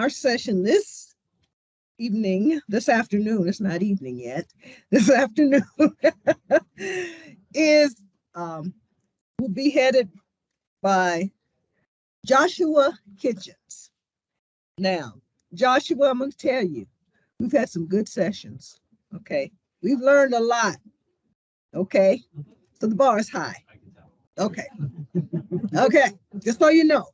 Our session this afternoon, it's not evening yet, this afternoon is will be headed by Joshua Kitchens. Now, Joshua, I'm going to tell you, we've had some good sessions, okay? We've learned a lot, okay? So the bar is high. Okay. Okay, just so you know.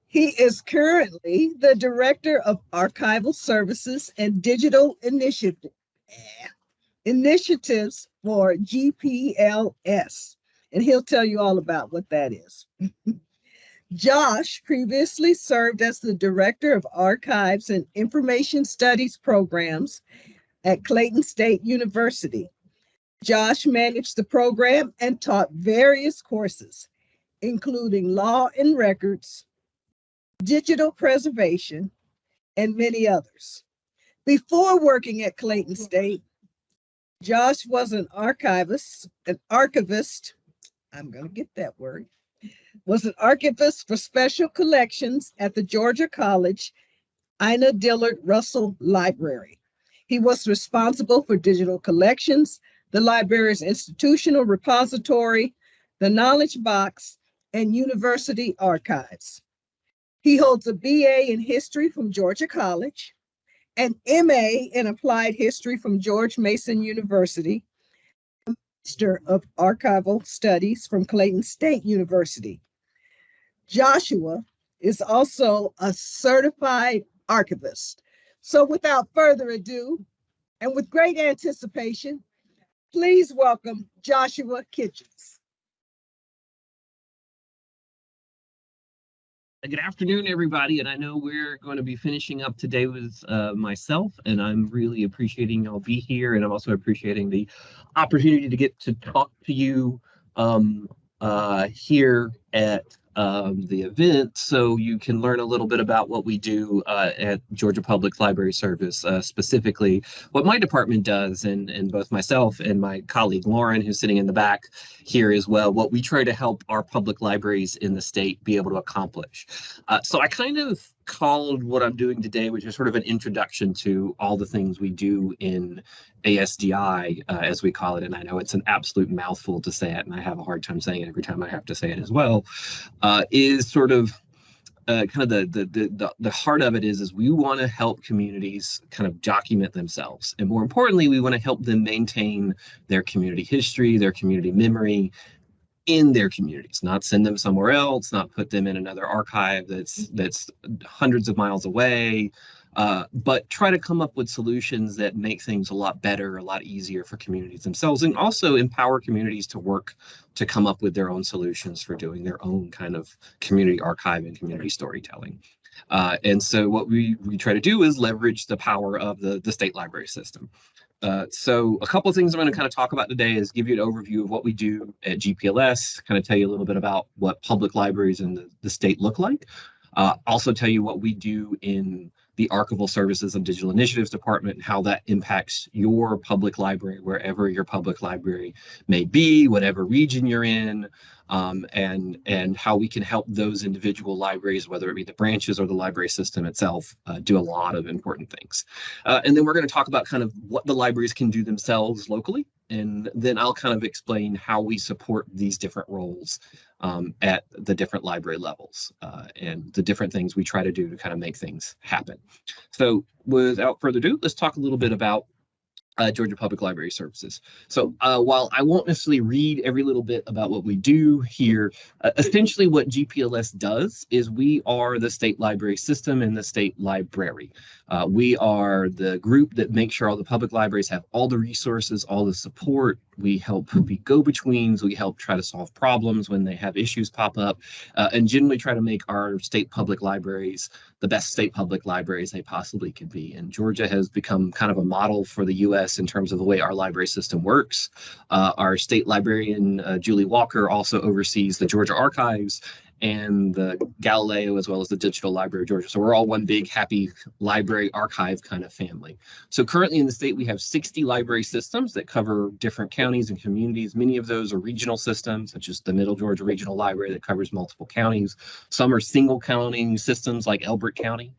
He is currently the Director of Archival Services and Digital Initiatives for GPLS, and he'll tell you all about what that is. Josh previously served as the Director of Archives and Information Studies Programs at Clayton State University. Josh managed the program and taught various courses, including law and records, digital preservation, and many others. Before working at Clayton State, Josh was an archivist, I'm going to get that word, was an archivist for special collections at the Georgia College Ina Dillard Russell Library. He was responsible for digital collections, the library's institutional repository, the knowledge box, and university archives. He holds a BA in history from Georgia College, an MA in applied history from George Mason University, a Master of Archival Studies from Clayton State University. Joshua is also a certified archivist. So without further ado, and with great anticipation, please welcome Joshua Kitchens. Good afternoon, everybody. And I know we're going to be finishing up today with myself, and I'm really appreciating y'all be here. And I'm also appreciating the opportunity to get to talk to you here at the event, so you can learn a little bit about what we do at Georgia Public Library Service, specifically what my department does, and both myself and my colleague Lauren, who's sitting in the back here as well, what we try to help our public libraries in the state be able to accomplish. So I kind of called what I'm doing today, which is sort of an introduction to all the things we do in ASDI, as we call it. And I know it's an absolute mouthful to say it, and I have a hard time saying it every time I have to say it as well, is sort of kind of the heart of it is we want to help communities kind of document themselves. And more importantly, we want to help them maintain their community history, their community memory, in their communities, not send them somewhere else, not put them in another archive that's hundreds of miles away, but try to come up with solutions that make things a lot better, a lot easier for communities themselves, and also empower communities to work to come up with their own solutions for doing their own kind of community archive and community storytelling. And so what we try to do is leverage the power of the state library system. So a couple of things I'm going to kind of talk about today is give you an overview of what we do at GPLS, kind of tell you a little bit about what public libraries in the state look like. Also tell you what we do in the Archival Services and Digital Initiatives Department and how that impacts your public library, wherever your public library may be, whatever region you're in, and how we can help those individual libraries, whether it be the branches or the library system itself, do a lot of important things. And then we're going to talk about kind of what the libraries can do themselves locally, and then I'll kind of explain how we support these different roles at the different library levels, and the different things we try to do to kind of make things happen. So without further ado, let's talk a little bit about Georgia Public Library Services. So while I won't necessarily read every little bit about what we do here, essentially what GPLS does is we are the state library system and the state library. We are the group that makes sure all the public libraries have all the resources, all the support. We help be go-betweens. We help try to solve problems when they have issues pop up, and generally try to make our state public libraries the best state public libraries they possibly could be. And Georgia has become kind of a model for the U.S. in terms of the way our library system works. Our state librarian, Julie Walker, also oversees the Georgia Archives, and the Galileo, as well as the Digital Library of Georgia. So we're all one big happy library archive kind of family. So currently in the state, we have 60 library systems that cover different counties and communities. Many of those are regional systems, such as the Middle Georgia Regional Library that covers multiple counties. Some are single county systems like Elbert County.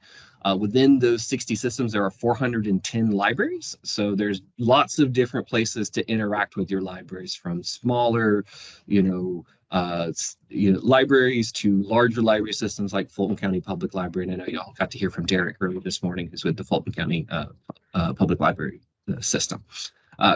Within those 60 systems, there are 410 libraries. So there's lots of different places to interact with your libraries, from smaller, libraries to larger library systems like Fulton County Public Library. And I know y'all got to hear from Derek earlier this morning, who's with the Fulton County Public Library system.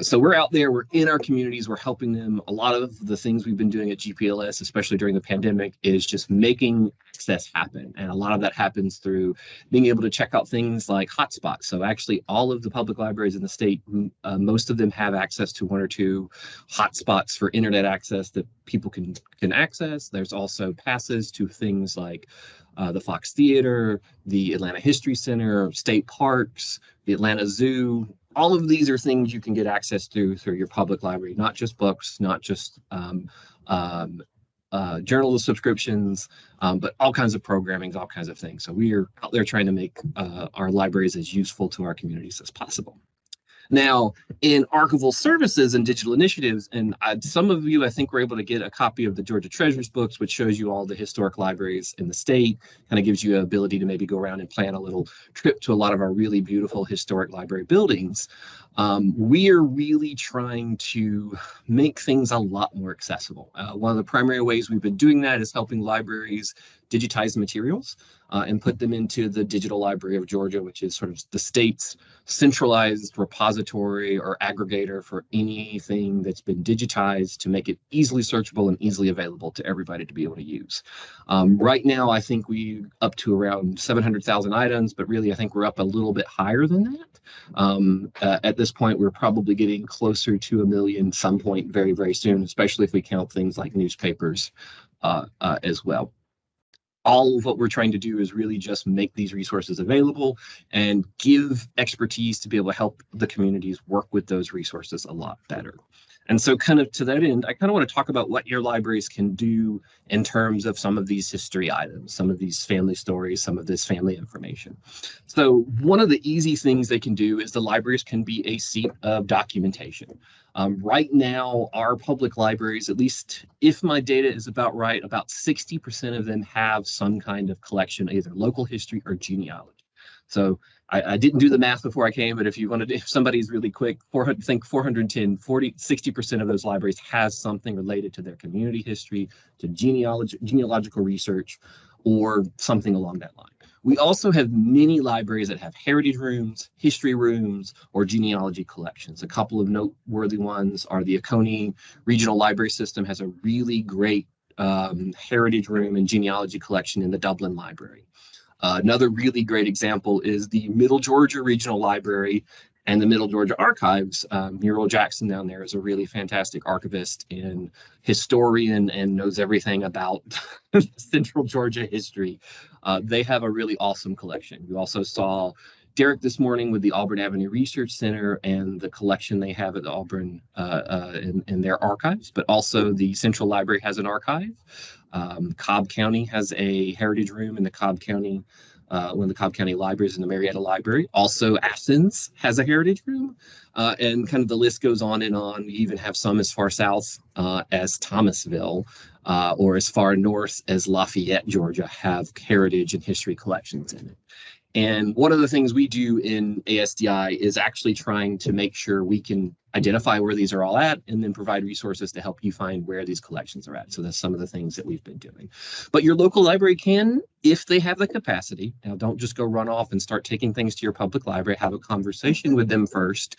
So we're out there, we're in our communities, we're helping them. A lot of the things we've been doing at GPLS, especially during the pandemic, is just making access happen. And a lot of that happens through being able to check out things like hotspots. So actually all of the public libraries in the state, most of them have access to one or two hotspots for internet access that people can access. There's also passes to things like the Fox Theater, the Atlanta History Center, state parks, the Atlanta Zoo. All of these are things you can get access to through your public library, not just books, not just journal subscriptions, but all kinds of programming, all kinds of things. So we are out there trying to make our libraries as useful to our communities as possible. Now, in archival services and digital initiatives, and some of you, I think, were able to get a copy of the Georgia Treasures books, which shows you all the historic libraries in the state, kind of gives you an ability to maybe go around and plan a little trip to a lot of our really beautiful historic library buildings. We are really trying to make things a lot more accessible. One of the primary ways we've been doing that is helping libraries digitize materials and put them into the Digital Library of Georgia, which is sort of the state's centralized repository or aggregator for anything that's been digitized to make it easily searchable and easily available to everybody to be able to use. Right now, I think we're up to around 700,000 items, but really I think we're up a little bit higher than that. At this point, we're probably getting closer to 1 million some point very, very soon, especially if we count things like newspapers as well. All of what we're trying to do is really just make these resources available and give expertise to be able to help the communities work with those resources a lot better. And so kind of to that end, I kind of want to talk about what your libraries can do in terms of some of these history items, some of these family stories, some of this family information. So one of the easy things they can do is the libraries can be a seat of documentation. Right now, our public libraries, at least if my data is about right, about 60% of them have some kind of collection, either local history or genealogy. So I didn't do the math before I came, but if you wanted to, if somebody's really quick, 410, 60% of those libraries has something related to their community history, to genealogical research, or something along that line. We also have many libraries that have heritage rooms, history rooms, or genealogy collections. A couple of noteworthy ones are the Oconee Regional Library System has a really great heritage room and genealogy collection in the Dublin Library. Another really great example is the Middle Georgia Regional Library and the Middle Georgia Archives. Muriel Jackson down there is a really fantastic archivist and historian and knows everything about Central Georgia history. They have a really awesome collection. We also saw Derek this morning with the Auburn Avenue Research Center and the collection they have at the Auburn in their archives, but also the Central Library has an archive. Cobb County has a heritage room in the Cobb County, one of the Cobb County libraries in the Marietta Library. Also, Athens has a heritage room, and kind of the list goes on and on. We even have some as far south as Thomasville, or as far north as Lafayette, Georgia, have heritage and history collections in it. And one of the things we do in ASDI is actually trying to make sure we can identify where these are all at and then provide resources to help you find where these collections are at. So that's some of the things that we've been doing. But your local library can, if they have the capacity, now don't just go run off and start taking things to your public library, have a conversation with them first,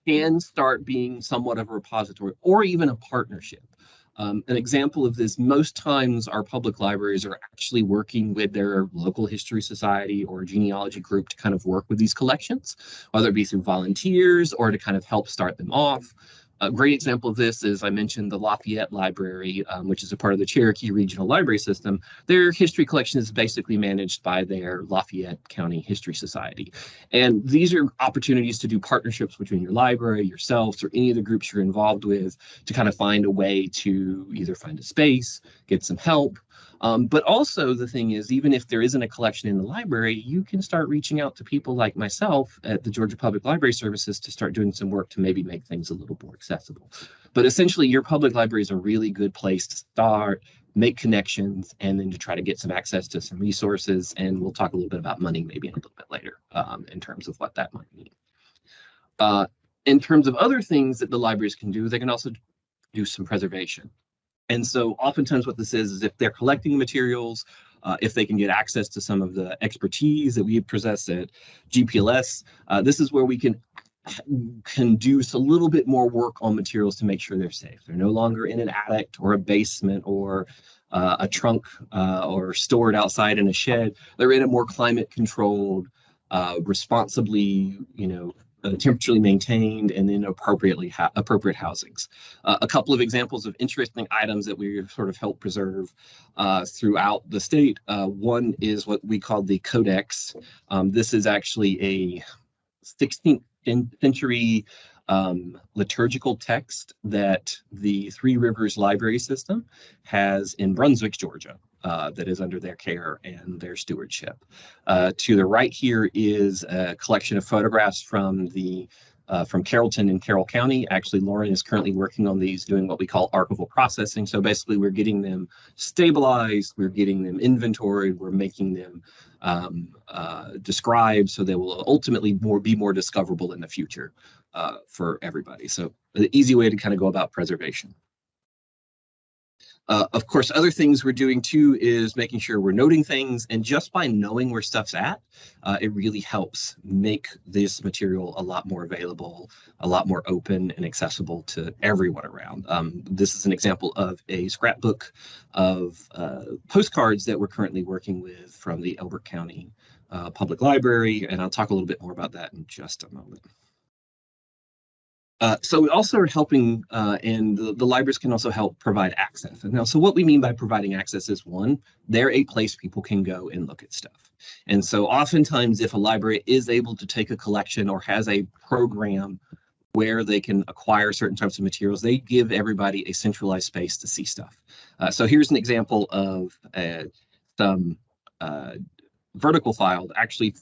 can start being somewhat of a repository or even a partnership. An example of this, most times our public libraries are actually working with their local history society or genealogy group to kind of work with these collections, whether it be through volunteers or to kind of help start them off. A great example of this is I mentioned the Lafayette Library, which is a part of the Cherokee Regional Library System. Their history collection is basically managed by their Lafayette County History Society. And these are opportunities to do partnerships between your library, yourselves, or any of the groups you're involved with to kind of find a way to either find a space, get some help. But also the thing is, even if there isn't a collection in the library, you can start reaching out to people like myself at the Georgia Public Library Services to start doing some work to maybe make things a little more accessible. But essentially, your public library is a really good place to start, make connections, and then to try to get some access to some resources. And we'll talk a little bit about money maybe a little bit later in terms of what that might mean. In terms of other things that the libraries can do, they can also do some preservation. And so oftentimes what this is if they're collecting materials, if they can get access to some of the expertise that we possess at GPLS, this is where we can do a little bit more work on materials to make sure they're safe. They're no longer in an attic or a basement or a trunk or stored outside in a shed. They're in a more climate controlled, responsibly, temperaturely maintained, and then appropriate housings. A couple of examples of interesting items that we sort of help preserve throughout the state. One is what we call the Codex. This is actually a 16th century liturgical text that the Three Rivers Library System has in Brunswick, Georgia. That is under their care and their stewardship. To the right here is a collection of photographs from Carrollton in Carroll County. Actually, Lauren is currently working on these, doing what we call archival processing. So basically, we're getting them stabilized, we're getting them inventoried, we're making them described so they will ultimately be more discoverable in the future for everybody. So an easy way to kind of go about preservation. Of course, other things we're doing too is making sure we're noting things, and just by knowing where stuff's at, it really helps make this material a lot more available, a lot more open and accessible to everyone around. This is an example of a scrapbook of postcards that we're currently working with from the Elbert County Public Library, and I'll talk a little bit more about that in just a moment. So we also are helping, and the libraries can also help provide access. And now, so what we mean by providing access is, one, they're a place people can go and look at stuff. And so oftentimes, if a library is able to take a collection or has a program where they can acquire certain types of materials, they give everybody a centralized space to see stuff. So here's an example of some vertical files. Actually,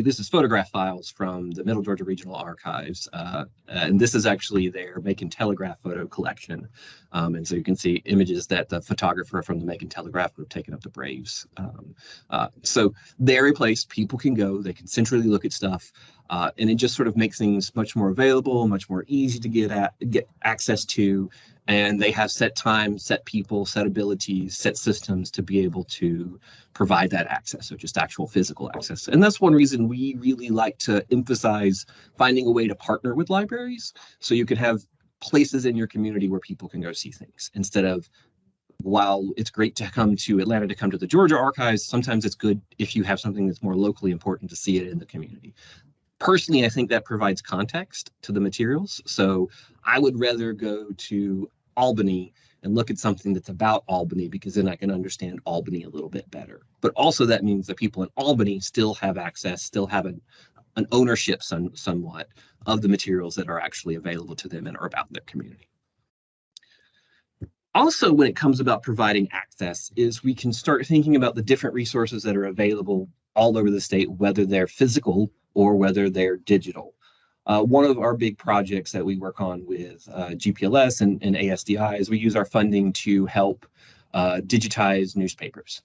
this is photograph files from the Middle Georgia Regional Archives, and this is actually their Macon Telegraph photo collection. And so you can see images that the photographer from the Macon Telegraph would have taken up the Braves. So they're a place people can go, they can centrally look at stuff, and it just sort of makes things much more available, much more easy to get access to. And they have set time, set people, set abilities, set systems to be able to provide that access, so just actual physical access. And that's one reason we really like to emphasize finding a way to partner with libraries, so you can have places in your community where people can go see things, instead of, while it's great to come to Atlanta to come to the Georgia Archives, sometimes it's good if you have something that's more locally important to see it in the community. Personally, I think that provides context to the materials. So I would rather go to Albany and look at something that's about Albany, because then I can understand Albany a little bit better. But also that means that people in Albany still have access, still have an ownership somewhat of the materials that are actually available to them and are about their community. Also, when it comes about providing access, is we can start thinking about the different resources that are available all over the state, whether they're physical or whether they're digital. One of our big projects that we work on with GPLS and ASDI is we use our funding to help digitize newspapers.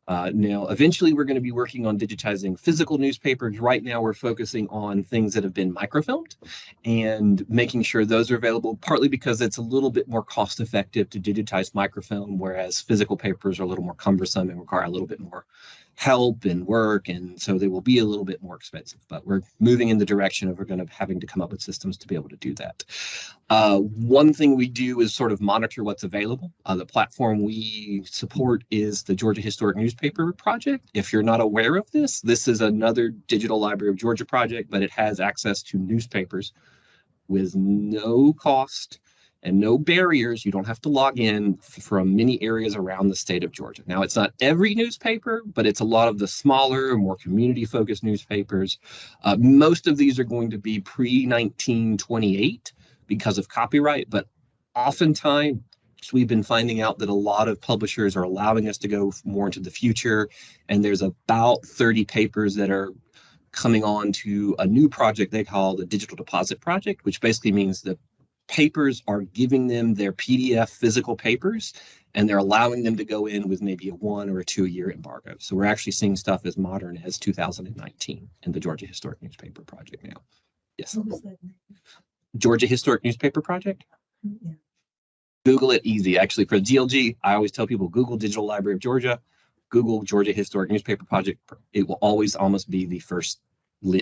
Now, eventually, we're going to be working on digitizing physical newspapers. Right now, we're focusing on things that have been microfilmed and making sure those are available, partly because it's a little bit more cost effective to digitize microfilm, whereas physical papers are a little more cumbersome and require a little bit more help and work, and so they will be a little bit more expensive. But we're moving in the direction of having to come up with systems to be able to do that. One thing we do is sort of monitor what's available. The platform we support is the Georgia Historic Newspaper Project. If you're not aware of this, this is another Digital Library of Georgia project, but it has access to newspapers with no cost and no barriers. You don't have to log in from many areas around the state of Georgia. Now, it's not every newspaper, but it's a lot of the smaller, more community-focused newspapers. Most of these are going to be pre-1928 because of copyright, but oftentimes we've been finding out that a lot of publishers are allowing us to go more into the future, and there's about 30 papers that are coming on to a new project they call the Digital Deposit Project, which basically means that papers are giving them their PDF physical papers, and they're allowing them to go in with maybe a 1 or a 2-year embargo. So we're actually seeing stuff as modern as 2019 in the Georgia Historic Newspaper Project now. Yes. What was that name? Georgia Historic Newspaper Project. Yeah. Google it, easy. Actually, for GLG, I always tell people Google Digital Library of Georgia, Google Georgia Historic Newspaper Project. It will always almost be the first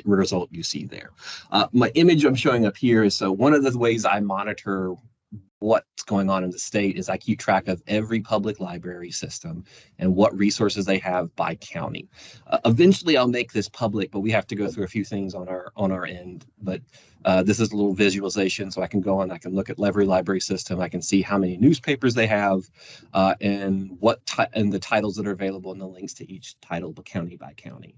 result you see there. My image I'm showing up here is, so one of the ways I monitor what's going on in the state is I keep track of every public library system and what resources they have by county. Eventually I'll make this public, but we have to go through a few things on our end. But this is a little visualization, so I can go on, I can look at every library system, I can see how many newspapers they have, and and the titles that are available and the links to each title county by county.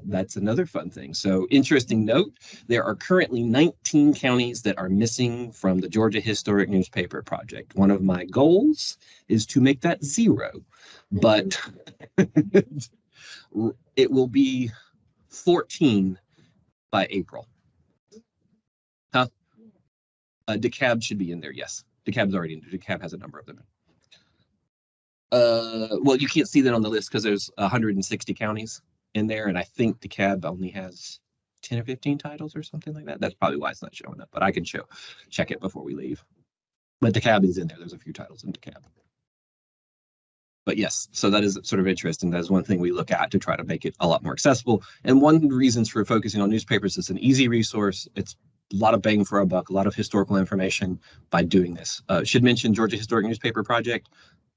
That's another fun thing. So interesting note, there are currently 19 counties that are missing from the Georgia Historic Newspaper Project. One of my goals is to make that 0, but it will be 14 by April. DeKalb should be in there, yes. DeKalb's already in there. DeKalb has a number of them. Well, you can't see that on the list because there's 160 counties in there, and I think DeKalb only has 10 or 15 titles or something like that. That's probably why it's not showing up, but I can check it before we leave. But DeKalb is in there. There's a few titles in DeKalb. But yes, so that is sort of interesting. That is one thing we look at to try to make it a lot more accessible. And one of the reasons for focusing on newspapers is an easy resource. It's a lot of bang for a buck, a lot of historical information by doing this. Should mention Georgia Historic Newspaper Project,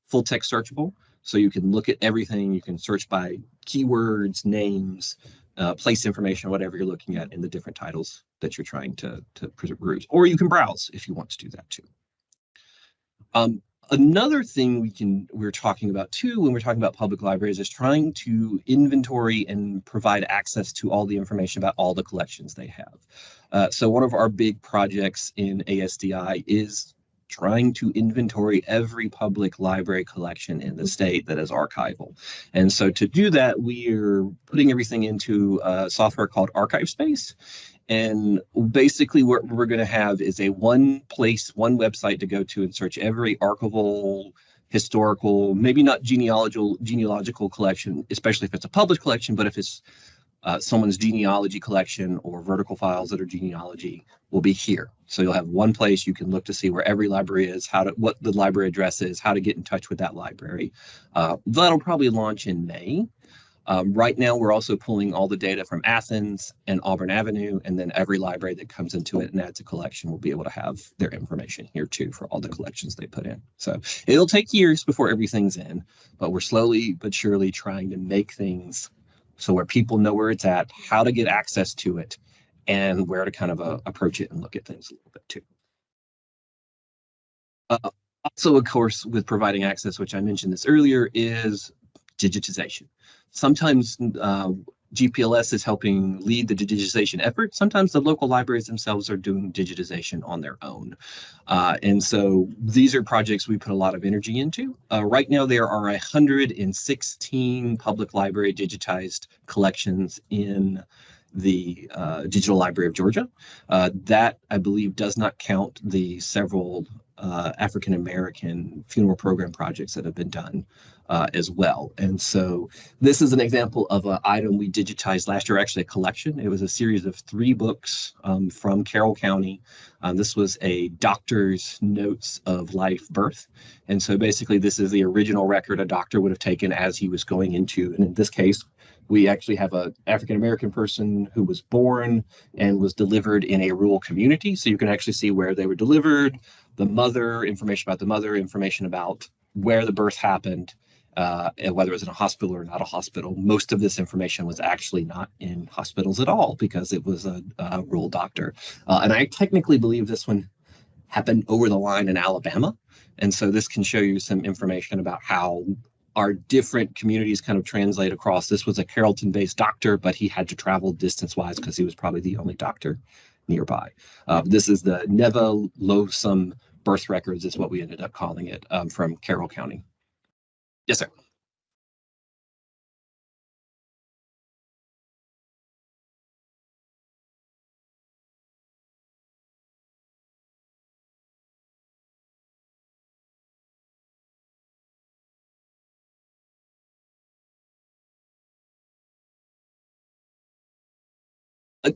full text searchable. So you can look at everything. You can search by keywords, names, place information, whatever you're looking at in the different titles that you're trying to peruse. Or you can browse if you want to do that too. Another thing we're talking about too when we're talking about public libraries is trying to inventory and provide access to all the information about all the collections they have. So one of our big projects in ASDI is trying to inventory every public library collection in the state that is archival. And so to do that, we're putting everything into a software called Archivist. And basically what we're going to have is a one website to go to and search every archival, historical, maybe not genealogical collection, especially if it's a published collection, but if it's someone's genealogy collection or vertical files that are genealogy will be here. So you'll have one place you can look to see where every library is, what the library address is, how to get in touch with that library. That'll probably launch in May. Right now, we're also pulling all the data from Athens and Auburn Avenue, and then every library that comes into it and adds a collection will be able to have their information here too for all the collections they put in. So it'll take years before everything's in, but we're slowly but surely trying to make things so where people know where it's at, how to get access to it, and where to kind of approach it and look at things a little bit too. Also, of course, with providing access, which I mentioned this earlier, is digitization. Sometimes GPLS is helping lead the digitization effort. Sometimes the local libraries themselves are doing digitization on their own. And so these are projects we put a lot of energy into. Right now, there are 116 public library digitized collections in the Digital Library of Georgia. That, I believe, does not count the several African-American funeral program projects that have been done as well. And so this is an example of an item we digitized last year, actually a collection. It was a series of 3 books from Carroll County. This was a doctor's notes of life birth. And so basically this is the original record a doctor would have taken as he was going into, and in this case, we actually have an African-American person who was born and was delivered in a rural community. So you can actually see where they were delivered, the mother, information about the mother, information about where the birth happened, and whether it was in a hospital or not a hospital. Most of this information was actually not in hospitals at all because it was a rural doctor. And I technically believe this one happened over the line in Alabama. And so this can show you some information about how our different communities kind of translate across. This was a Carrollton-based doctor, but he had to travel distance-wise because he was probably the only doctor nearby. This is the Neva Lowsome birth records is what we ended up calling it, from Carroll County. Yes, sir.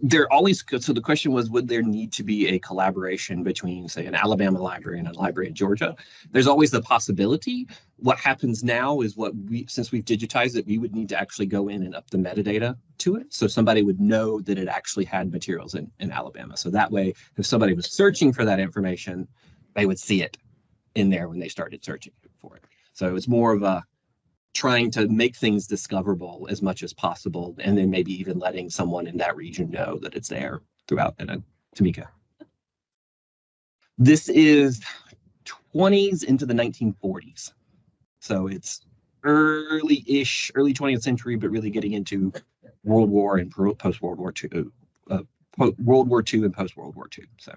There always, so the question was, would there need to be a collaboration between, say, an Alabama library and a library in Georgia? There's always the possibility. What happens now is since we've digitized it, we would need to actually go in and up the metadata to it. So somebody would know that it actually had materials in Alabama. So that way, if somebody was searching for that information, they would see it in there when they started searching for it. So it's more of a trying to make things discoverable as much as possible, and then maybe even letting someone in that region know that it's there throughout. And Tamika. This is 20s into the 1940s. So it's early 20th century, but really getting into World War and post-World War II, World War II and post-World War II. So.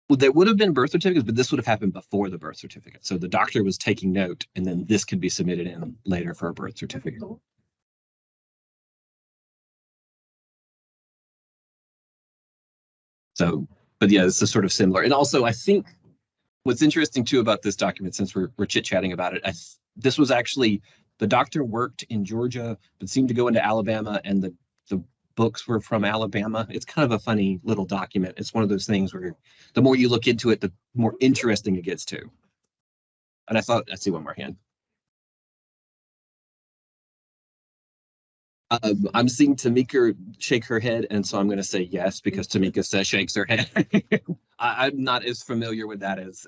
Well, there would have been birth certificates, but this would have happened before the birth certificate. So the doctor was taking note, and then this could be submitted in later for a birth certificate. So, but yeah, this is sort of similar. And also, I think what's interesting too about this document, since we're chit-chatting about it, this was actually, the doctor worked in Georgia, but seemed to go into Alabama, and the books were from Alabama. It's kind of a funny little document. It's one of those things where the more you look into it, the more interesting it gets too. And I see one more hand. I'm seeing Tamika shake her head, and so I'm going to say yes, because Tamika says shakes her head. I'm not as familiar with that as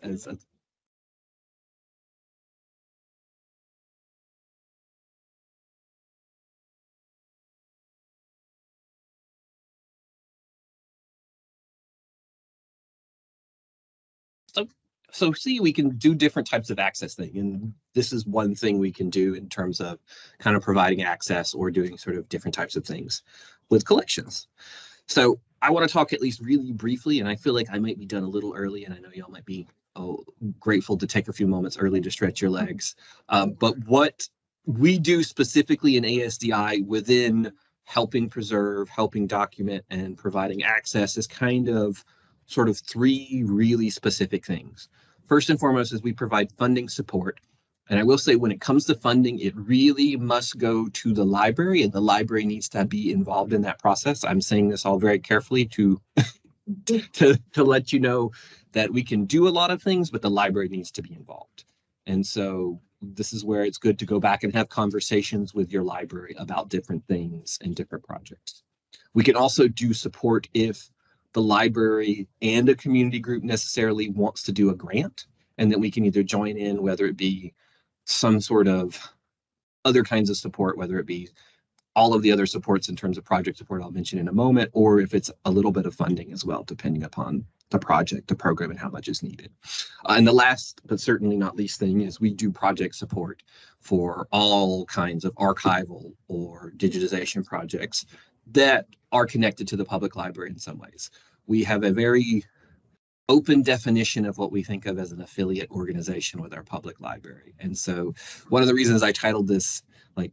So see, we can do different types of access thing, and this is one thing we can do in terms of kind of providing access or doing sort of different types of things with collections. So I want to talk at least really briefly, and I feel like I might be done a little early, and I know y'all might be grateful to take a few moments early to stretch your legs. But what we do specifically in ASDI within helping preserve, helping document, and providing access is kind of sort of three really specific things. First and foremost is we provide funding support. And I will say, when it comes to funding, it really must go to the library, and the library needs to be involved in that process. I'm saying this all very carefully to let you know that we can do a lot of things, but the library needs to be involved. And so this is where it's good to go back and have conversations with your library about different things and different projects. We can also do support if the library and a community group necessarily wants to do a grant, and then we can either join in, whether it be some sort of other kinds of support, whether it be all of the other supports in terms of project support I'll mention in a moment, or if it's a little bit of funding as well, depending upon the project, the program, and how much is needed. And the last, but certainly not least thing, is we do project support for all kinds of archival or digitization projects that are connected to the public library in some ways. We have a very open definition of what we think of as an affiliate organization with our public library. And so one of the reasons I titled this, I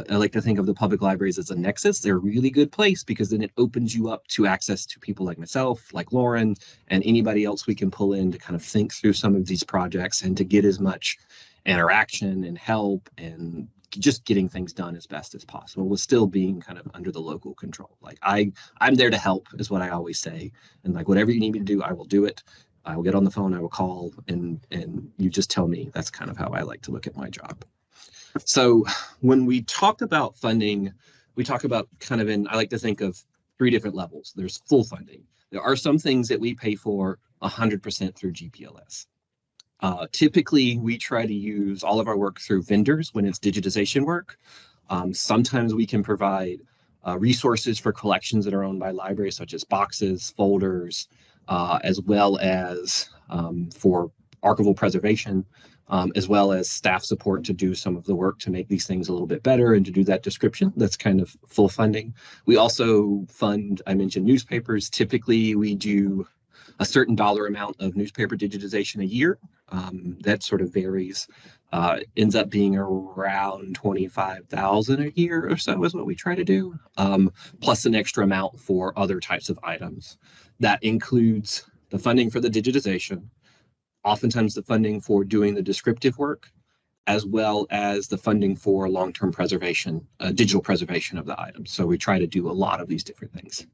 like to think of the public libraries as a nexus. They're a really good place because then it opens you up to access to people like myself, like Lauren, and anybody else we can pull in to kind of think through some of these projects and to get as much interaction and help and just getting things done as best as possible, with still being kind of under the local control. Like I'm there to help is what I always say. And like, whatever you need me to do, I will do it. I will get on the phone, I will call, and you just tell me. That's kind of how I like to look at my job. So when we talk about funding, we talk about kind of I like to think of three different levels. There's full funding. There are some things that we pay for 100% through GPLS. Typically, we try to use all of our work through vendors when it's digitization work. Sometimes we can provide resources for collections that are owned by libraries, such as boxes, folders, as well as for archival preservation, as well as staff support to do some of the work to make these things a little bit better and to do that description. That's kind of full funding. We also fund, I mentioned newspapers. Typically, we do a certain dollar amount of newspaper digitization a year. That sort of varies. Ends up being around 25,000 a year or so is what we try to do, plus an extra amount for other types of items. That includes the funding for the digitization, oftentimes the funding for doing the descriptive work, as well as the funding for long-term preservation, digital preservation of the items. So we try to do a lot of these different things.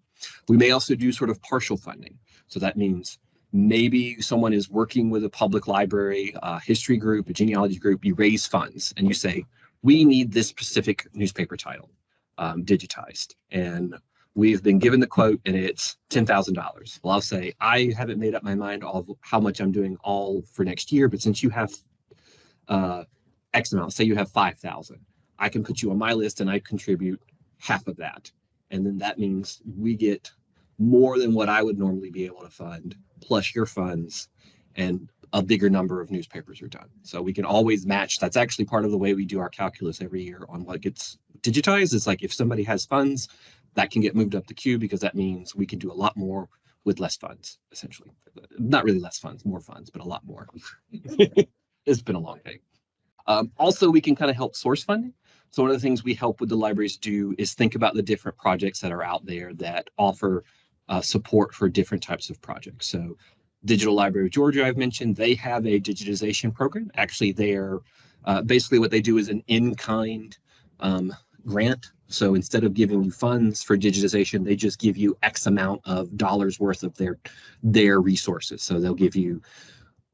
We may also do sort of partial funding. So that means maybe someone is working with a public library, a history group, a genealogy group, you raise funds and you say, we need this specific newspaper title digitized. And we've been given the quote and it's $10,000. Well, I'll say, I haven't made up my mind of how much I'm doing all for next year, but since you have X amount, say you have 5,000, I can put you on my list and I contribute half of that. And then that means we get more than what I would normally be able to fund, plus your funds, and a bigger number of newspapers are done. So we can always match. That's actually part of the way we do our calculus every year on what gets digitized. Is like if somebody has funds, that can get moved up the queue because that means we can do a lot more with less funds, essentially. Not really less funds, more funds, but a lot more. It's been a long day. Also, we can kind of help source funding. So one of the things we help with the libraries do is think about the different projects that are out there that offer support for different types of projects. So Digital Library of Georgia, I've mentioned, they have a digitization program. Actually, they're basically what they do is an in-kind grant. So instead of giving you funds for digitization, they just give you X amount of dollars worth of their resources. So they'll give you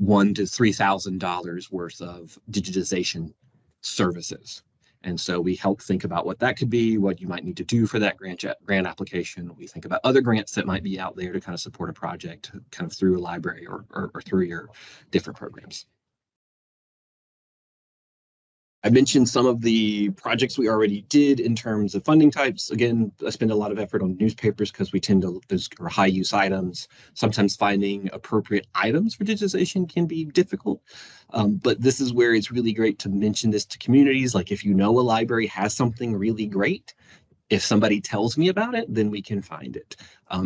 $1,000 to $3,000 worth of digitization services. And so we help think about what that could be, what you might need to do for that grant application. We think about other grants that might be out there to kind of support a project kind of through a library or through your different programs. I mentioned some of the projects we already did in terms of funding types. Again, I spend a lot of effort on newspapers because we tend to, those are high use items. Sometimes finding appropriate items for digitization can be difficult. But this is where it's really great to mention this to communities. Like if you know a library has something really great, if somebody tells me about it, then we can find it.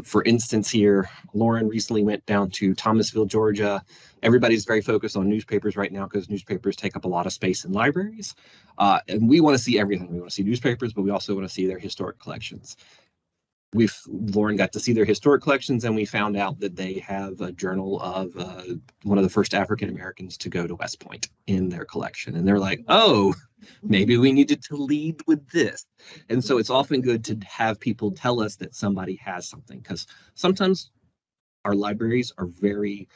For instance, here, Lauren recently went down to Thomasville, Georgia. Everybody's very focused on newspapers right now because newspapers take up a lot of space in libraries. And we want to see everything. We want to see newspapers, but we also want to see their historic collections. Lauren got to see their historic collections, and we found out that they have a journal of one of the first African Americans to go to West Point in their collection. And they're like, oh, maybe we needed to lead with this. And so it's often good to have people tell us that somebody has something, because sometimes our libraries are very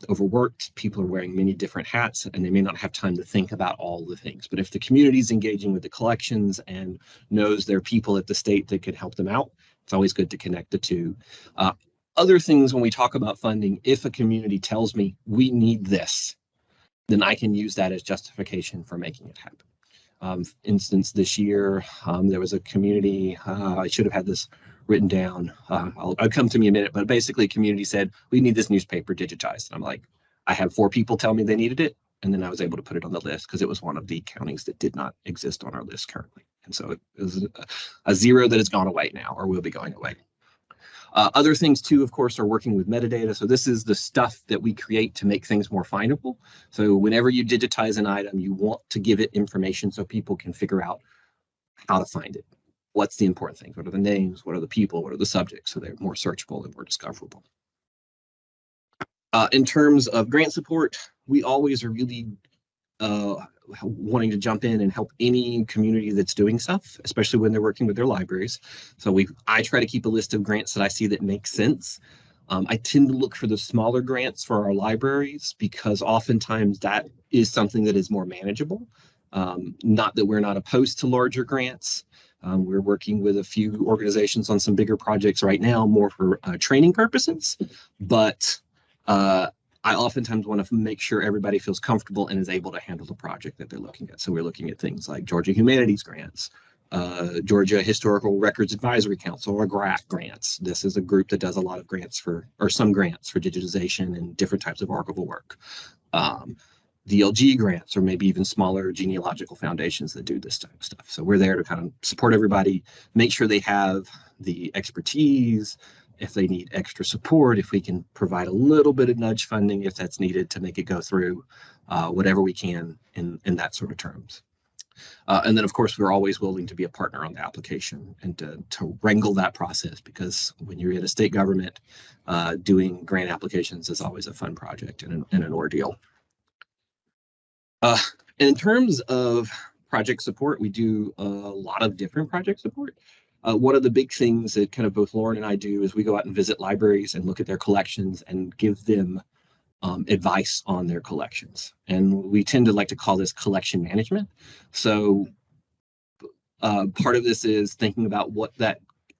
overworked. People are wearing many different hats and they may not have time to think about all the things. But if the community is engaging with the collections and knows there are people at the state that could help them out, it's always good to connect the two. Other things when we talk about funding, if a community tells me we need this, then I can use that as justification for making it happen. Instance, this year, there was a community, I should have had this written down. I'll come to me in a minute, but basically community said, we need this newspaper digitized. And I'm like, I have 4 people tell me they needed it. And then I was able to put it on the list because it was one of the counties that did not exist on our list currently. And so it was a 0 that has gone away now or will be going away. Other things too, of course, are working with metadata. So this is the stuff that we create to make things more findable. So whenever you digitize an item, you want to give it information so people can figure out how to find it. What's the important things? What are the names? What are the people? What are the subjects? So they're more searchable and more discoverable. In terms of grant support, we always are really wanting to jump in and help any community that's doing stuff, especially when they're working with their libraries. So I try to keep a list of grants that I see that make sense. I tend to look for the smaller grants for our libraries because oftentimes that is something that is more manageable. Not that we're not opposed to larger grants. We're working with a few organizations on some bigger projects right now, more for training purposes, but I oftentimes want to make sure everybody feels comfortable and is able to handle the project that they're looking at. So we're looking at things like Georgia Humanities grants, Georgia Historical Records Advisory Council, or GRAC grants. This is a group that does a lot of grants for, or some grants for digitization and different types of archival work. DLG grants, or maybe even smaller genealogical foundations that do this type of stuff. So we're there to kind of support everybody, make sure they have the expertise, if they need extra support, if we can provide a little bit of nudge funding if that's needed to make it go through, whatever we can in that sort of terms. And then, of course, we're always willing to be a partner on the application and to wrangle that process, because when you're in a state government, doing grant applications is always a fun project and an ordeal. In terms of project support, we do a lot of different project support. One of the big things that kind of both Lauren and I do is we go out and visit libraries and look at their collections and give them advice on their collections. And we tend to like to call this collection management. So part of this is thinking about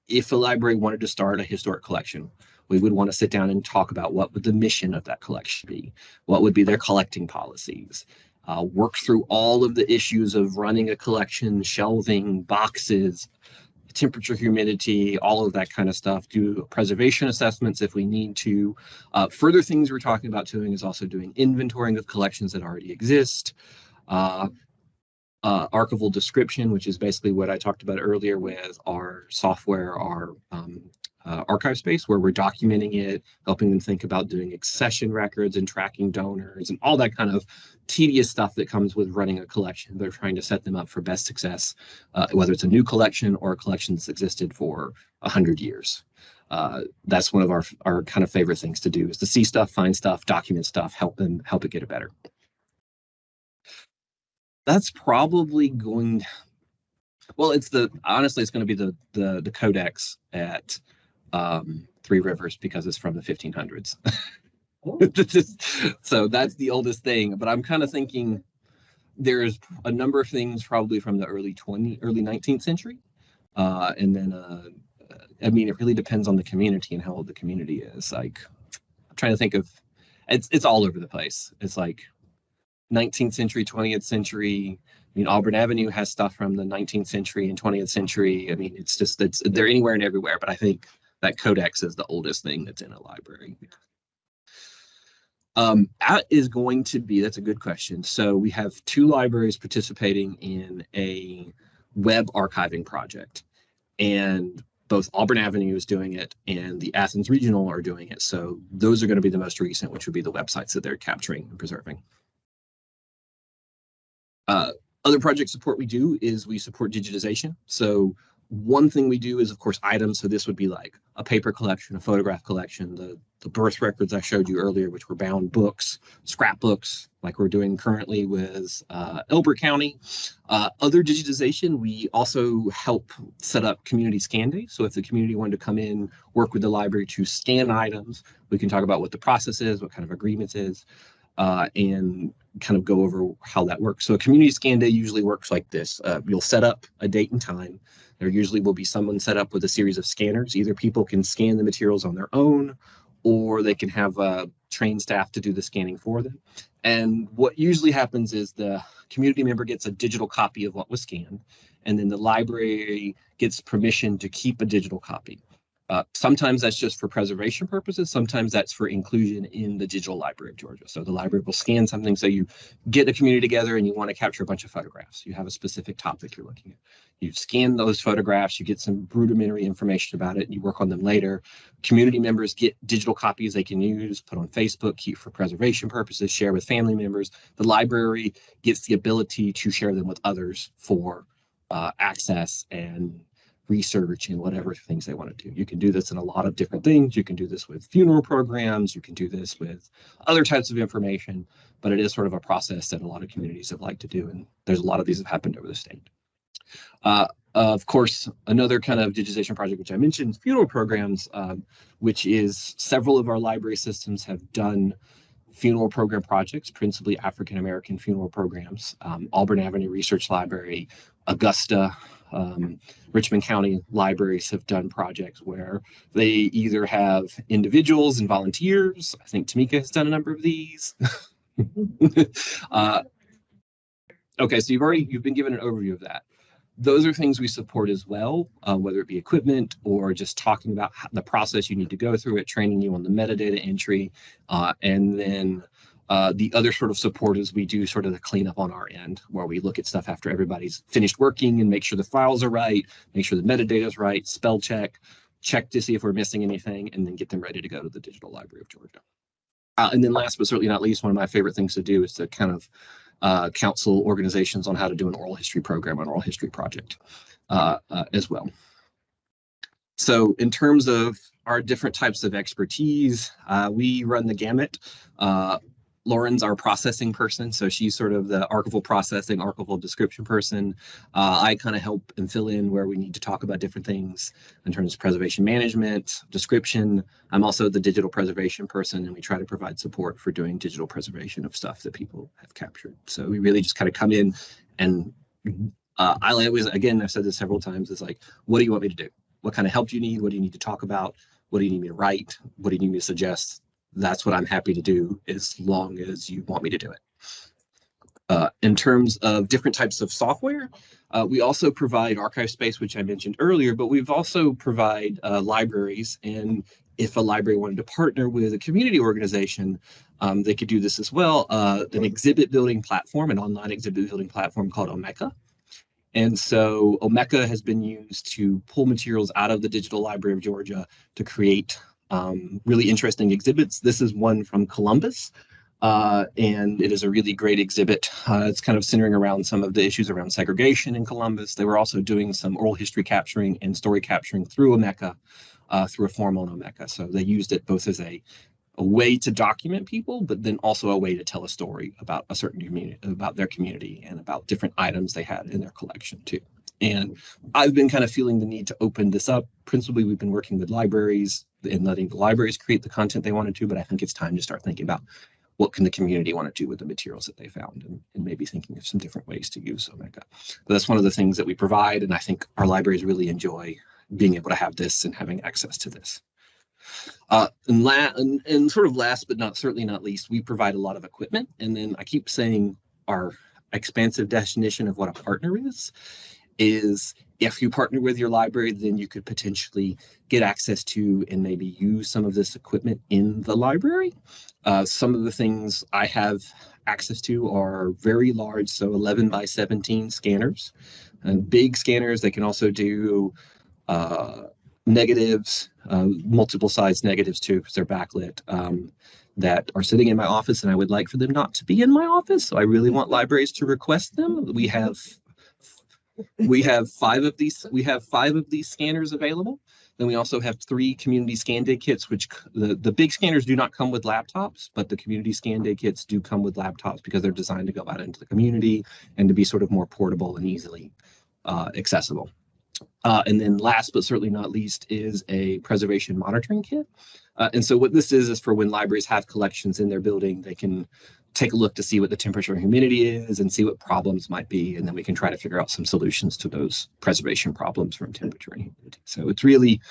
if a library wanted to start a historic collection, we would want to sit down and talk about what would the mission of that collection be, what would be their collecting policies, work through all of the issues of running a collection, shelving, boxes, temperature, humidity, all of that kind of stuff, do preservation assessments if we need to. Further things we're talking about doing is also doing inventorying of collections that already exist. Archival description, which is basically what I talked about earlier with our software, our archive space, where we're documenting it, helping them think about doing accession records and tracking donors and all that kind of tedious stuff that comes with running a collection. They're trying to set them up for best success, whether it's a new collection or a collection that's existed for 100 years. That's one of our kind of favorite things to do, is to see stuff, find stuff, document stuff, help it get it better. That's probably going, well, honestly, it's going to be the codex at Three Rivers, because it's from the 1500s. So that's the oldest thing, but I'm kind of thinking there's a number of things probably from the early 19th century. And then, I mean, it really depends on the community and how old the community is. Like, I'm trying to think of, it's all over the place. It's like 19th century, 20th century. I mean, Auburn Avenue has stuff from the 19th century and 20th century. I mean, they're anywhere and everywhere, but I think that codex is the oldest thing that's in a library. That is going to be, that's a good question. So we have 2 libraries participating in a web archiving project, and both Auburn Avenue is doing it and the Athens Regional are doing it. So those are going to be the most recent, which would be the websites that they're capturing and preserving. Other project support we do is we support digitization. So one thing we do is, of course, items. So this would be like a paper collection, a photograph collection, the birth records I showed you earlier, which were bound books, scrapbooks, like we're doing currently with Elbert County. Other digitization, we also help set up community scan days. So if the community wanted to come in, work with the library to scan items, we can talk about what the process is, what kind of agreements is, and kind of go over how that works. So a community scan day usually works like this. You'll set up a date and time. There usually will be someone set up with a series of scanners. Either people can scan the materials on their own, or they can have trained staff to do the scanning for them. And what usually happens is the community member gets a digital copy of what was scanned, and then the library gets permission to keep a digital copy. Sometimes that's just for preservation purposes. Sometimes that's for inclusion in the Digital Library of Georgia. So the library will scan something. So you get a community together and you want to capture a bunch of photographs. You have a specific topic you're looking at. You scan those photographs, you get some rudimentary information about it, and you work on them later. Community members get digital copies they can use, put on Facebook, keep for preservation purposes, share with family members. The library gets the ability to share them with others for access and research and whatever things they want to do. You can do this in a lot of different things. You can do this with funeral programs. You can do this with other types of information, but it is sort of a process that a lot of communities have liked to do. And there's a lot of these have happened over the state. Of course, another kind of digitization project, which I mentioned, funeral programs, which is several of our library systems have done funeral program projects, principally African-American funeral programs. Auburn Avenue Research Library, Augusta, Richmond County libraries have done projects where they either have individuals and volunteers. I think Tamika has done a number of these. Okay, so you've been given an overview of that. those are things we support as well, whether it be equipment or just talking about the process you need to go through it, training you on the metadata entry, and then the other sort of support is we do sort of the cleanup on our end, where we look at stuff after everybody's finished working and make sure the files are right, make sure the metadata is right, spell check to see if we're missing anything, and then get them ready to go to the Digital Library of Georgia. And then last but certainly not least, one of my favorite things to do is to kind of counsel organizations on how to do an oral history program, an oral history project as well. So in terms of our different types of expertise, we run the gamut. Lauren's our processing person, so she's sort of the archival processing, archival description person. I kind of help and fill in where we need to talk about different things in terms of preservation management, description. I'm also the digital preservation person, and we try to provide support for doing digital preservation of stuff that people have captured. So we really just kind of come in and I always, again, I've said this several times, it's like, what do you want me to do? What kind of help do you need? What do you need to talk about? What do you need me to write? What do you need me to suggest? That's what I'm happy to do as long as you want me to do it. In terms of different types of software, we also provide archive space, which I mentioned earlier, but we've also provide libraries. And if a library wanted to partner with a community organization, they could do this as well. An exhibit building platform, an online exhibit building platform called Omeka. And so Omeka has been used to pull materials out of the Digital Library of Georgia to create really interesting exhibits. This is one from Columbus, and it is a really great exhibit. It's kind of centering around some of the issues around segregation in Columbus. They were also doing some oral history capturing and story capturing through Omeka, through a form on Omeka. So they used it both as a way to document people, but then also a way to tell a story about a certain community, about their community, and about different items they had in their collection too. And I've been kind of feeling the need to open this up. Principally, we've been working with libraries and letting the libraries create the content they wanted to, but I think it's time to start thinking about what can the community want to do with the materials that they found, and maybe thinking of some different ways to use Omeka. But that's one of the things that we provide, and I think our libraries really enjoy being able to have this and having access to this. And sort of last but certainly not least, we provide a lot of equipment. And then I keep saying our expansive definition of what a partner is if you partner with your library, then you could potentially get access to and maybe use some of this equipment in the library. Some of the things I have access to are very large, so 11 by 17 scanners, and big scanners. They can also do negatives, multiple size negatives too, because they're backlit, that are sitting in my office, and I would like for them not to be in my office. So I really want libraries to request them. We have 5 of these. We have 5 of these scanners available. Then we also have 3 community scan day kits, which the big scanners do not come with laptops, but the community scan day kits do come with laptops because they're designed to go out into the community and to be sort of more portable and easily accessible. And then last but certainly not least is a preservation monitoring kit. And so what this is for when libraries have collections in their building, they can take a look to see what the temperature and humidity is and see what problems might be. And then we can try to figure out some solutions to those preservation problems from temperature and humidity. So it's really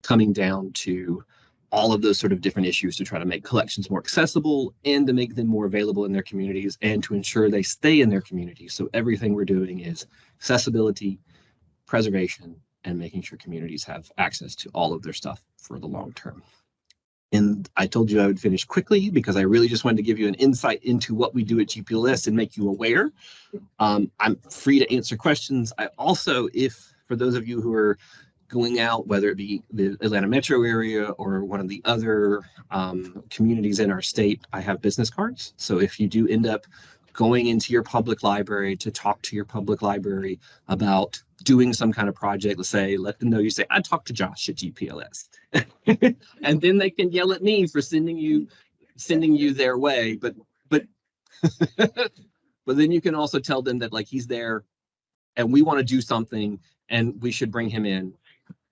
coming down to all of those sort of different issues to try to make collections more accessible and to make them more available in their communities and to ensure they stay in their communities. So everything we're doing is accessibility, preservation, and making sure communities have access to all of their stuff for the long term. And I told you I would finish quickly because I really just wanted to give you an insight into what we do at GPLS and make you aware. I'm free to answer questions. I also, for those of you who are going out, whether it be the Atlanta metro area or one of the other communities in our state, I have business cards. So if you do end up going into your public library to talk to your public library about doing some kind of project, let's say, let them know you say, I talked to Josh at GPLS. And then they can yell at me for sending you their way. But but then you can also tell them that like he's there and we want to do something and we should bring him in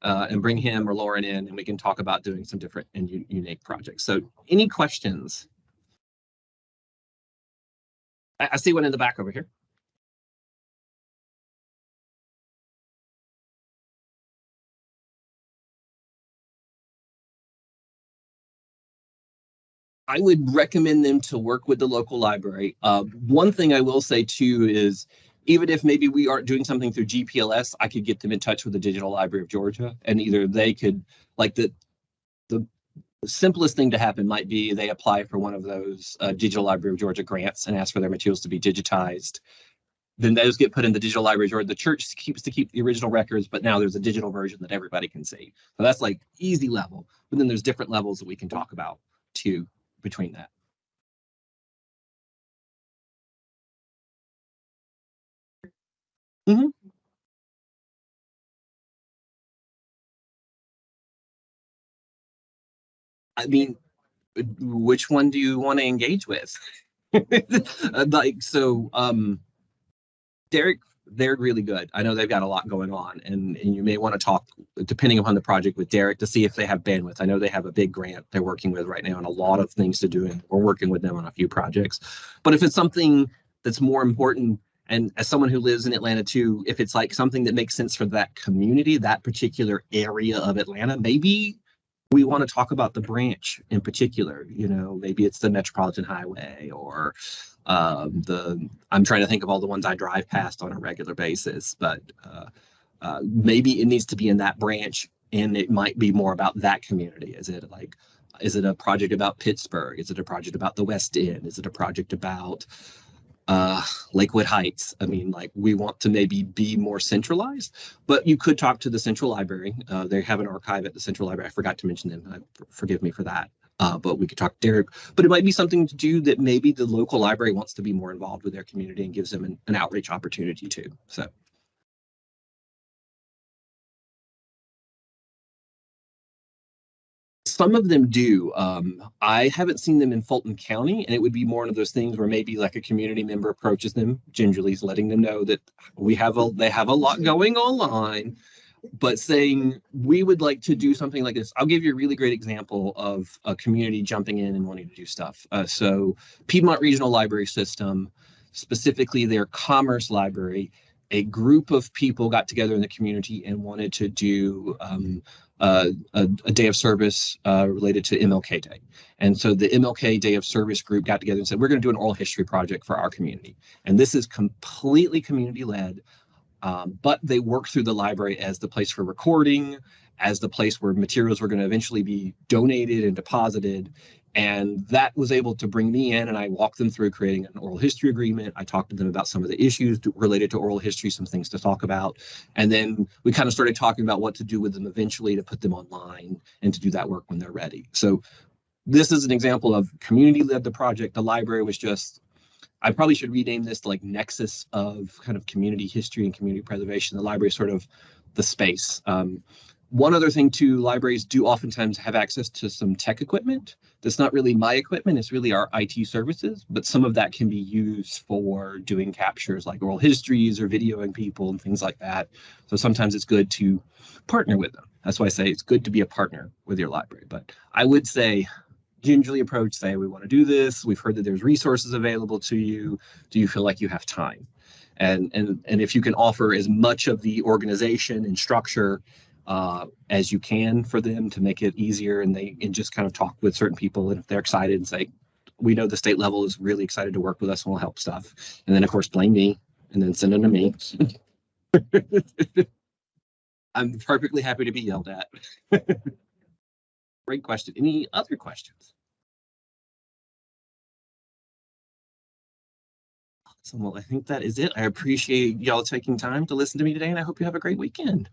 and bring him or Lauren in, and we can talk about doing some different and unique projects. So any questions? I see one in the back over here. I would recommend them to work with the local library. One thing I will say too is even if maybe we aren't doing something through GPLS, I could get them in touch with the Digital Library of Georgia, and either they could, like the simplest thing to happen might be they apply for one of those Digital Library of Georgia grants and ask for their materials to be digitized. Then those get put in the Digital Library of Georgia. The church keeps the original records, but now there's a digital version that everybody can see. So that's like easy level. But then there's different levels that we can talk about too between that. Mm-hmm. I mean, which one do you want to engage with? Like, so Derek, they're really good. I know they've got a lot going on, and you may want to talk, depending upon the project, with Derek to see if they have bandwidth. I know they have a big grant they're working with right now and a lot of things to do, and we're working with them on a few projects. But if it's something that's more important, and as someone who lives in Atlanta too, if it's like something that makes sense for that community, that particular area of Atlanta, maybe we want to talk about the branch in particular. You know, maybe it's the Metropolitan Highway, or I'm trying to think of all the ones I drive past on a regular basis, but maybe it needs to be in that branch, and it might be more about that community. Is it a project about Pittsburgh? Is it a project about the West End? Is it a project about Lakewood Heights? I mean, like, we want to maybe be more centralized, but you could talk to the Central Library. They have an archive at the Central Library. I forgot to mention them. Forgive me for that. But we could talk to Derek. But it might be something to do that maybe the local library wants to be more involved with their community and gives them an outreach opportunity too. So. Some of them do. I haven't seen them in Fulton County, and it would be more one of those things where maybe like a community member approaches them, gingerly letting them know that they have a lot going online, but saying we would like to do something like this. I'll give you a really great example of a community jumping in and wanting to do stuff. So Piedmont Regional Library System, specifically their Commerce Library, a group of people got together in the community and wanted to do a day of service related to MLK Day. And so the MLK Day of Service group got together and said, we're going to do an oral history project for our community. And this is completely community-led, but they work through the library as the place for recording, as the place where materials were going to eventually be donated and deposited. And that was able to bring me in, and I walked them through creating an oral history agreement. I talked to them about some of the issues related to oral history, some things to talk about. And then we kind of started talking about what to do with them eventually to put them online and to do that work when they're ready. So this is an example of community led the project. The library was just, I probably should rename this like nexus of kind of community history and community preservation. The library is sort of the space. One other thing too, libraries do oftentimes have access to some tech equipment. That's not really my equipment, it's really our IT services, but some of that can be used for doing captures like oral histories or videoing people and things like that. So sometimes it's good to partner with them. That's why I say it's good to be a partner with your library. But I would say gingerly approach, say, we want to do this. We've heard that there's resources available to you. Do you feel like you have time? And if you can offer as much of the organization and structure as you can for them to make it easier, and just kind of talk with certain people, and if they're excited and say, we know the state level is really excited to work with us and will help stuff. And then of course blame me and then send them to me. I'm perfectly happy to be yelled at. Great question. Any other questions? Awesome. Well, I think that is it. I appreciate y'all taking time to listen to me today, and I hope you have a great weekend.